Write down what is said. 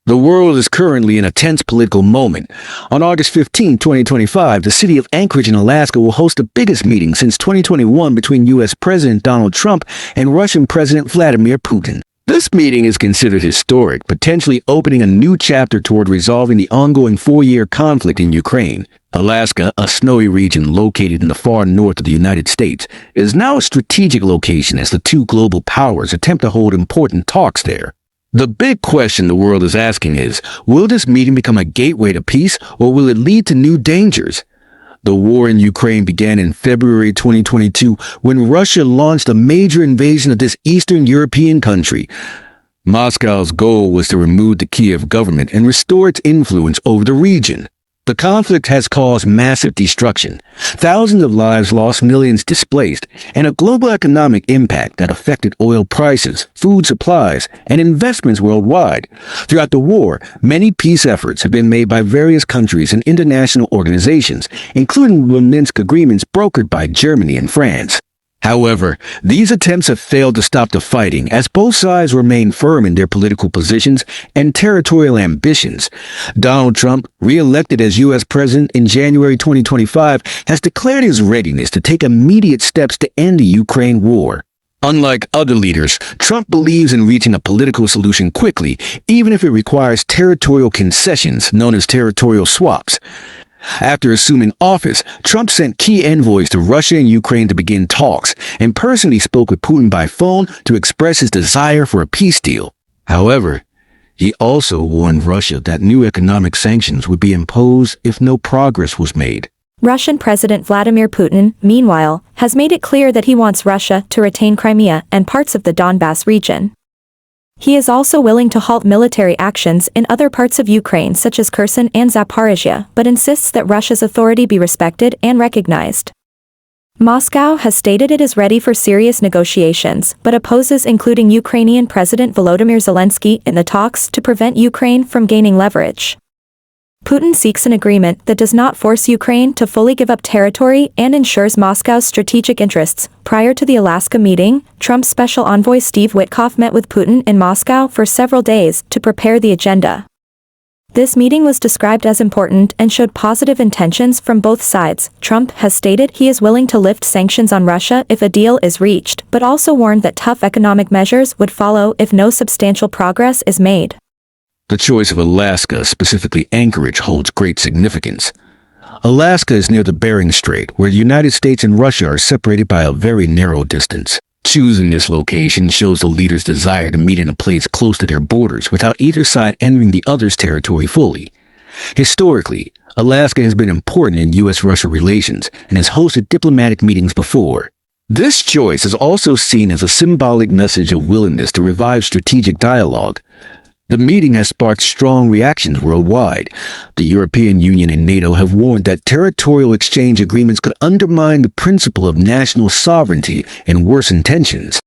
The world is currently in a tense political moment. On August 15, 2025, the city of Anchorage in Alaska will host the biggest meeting since 2021 between U.S. President Donald Trump and Russian President Vladimir Putin. This meeting is considered historic, potentially opening a new chapter toward resolving the ongoing 4-year conflict in Ukraine. Alaska, a snowy region located in the far north of the United States, is now a strategic location as the two global powers attempt to hold important talks there. The big question the world is asking is, will this meeting become a gateway to peace, or will it lead to new dangers? The war in Ukraine began in February 2022 when Russia launched a major invasion of this Eastern European country. Moscow's goal was to remove the Kiev government and restore its influence over the region. The conflict has caused massive destruction, thousands of lives lost, millions displaced, and a global economic impact that affected oil prices, food supplies, and investments worldwide. Throughout the war, many peace efforts have been made by various countries and international organizations, including the Minsk agreements brokered by Germany and France. However, these attempts have failed to stop the fighting as both sides remain firm in their political positions and territorial ambitions. Donald Trump, re-elected as U.S. President in January 2025, has declared his readiness to take immediate steps to end the Ukraine war. Unlike other leaders, Trump believes in reaching a political solution quickly, even if it requires territorial concessions known as territorial swaps. After assuming office, Trump sent key envoys to Russia and Ukraine to begin talks, and personally spoke with Putin by phone to express his desire for a peace deal. However, he also warned Russia that new economic sanctions would be imposed if no progress was made. Russian President Vladimir Putin, meanwhile, has made it clear that he wants Russia to retain Crimea and parts of the Donbas region. He is also willing to halt military actions in other parts of Ukraine such as Kherson and Zaporizhia, but insists that Russia's authority be respected and recognized. Moscow has stated it is ready for serious negotiations, but opposes including Ukrainian President Volodymyr Zelensky in the talks to prevent Ukraine from gaining leverage. Putin seeks an agreement that does not force Ukraine to fully give up territory and ensures Moscow's strategic interests. Prior to the Alaska meeting, Trump's special envoy Steve Witkoff met with Putin in Moscow for several days to prepare the agenda. This meeting was described as important and showed positive intentions from both sides. Trump has stated he is willing to lift sanctions on Russia if a deal is reached, but also warned that tough economic measures would follow if no substantial progress is made. The choice of Alaska, specifically Anchorage, holds great significance. Alaska is near the Bering Strait, where the United States and Russia are separated by a very narrow distance. Choosing this location shows the leaders' desire to meet in a place close to their borders without either side entering the other's territory fully. Historically, Alaska has been important in U.S.-Russia relations and has hosted diplomatic meetings before. This choice is also seen as a symbolic message of willingness to revive strategic dialogue. The meeting has sparked strong reactions worldwide. The European Union and NATO have warned that territorial exchange agreements could undermine the principle of national sovereignty and worsen tensions.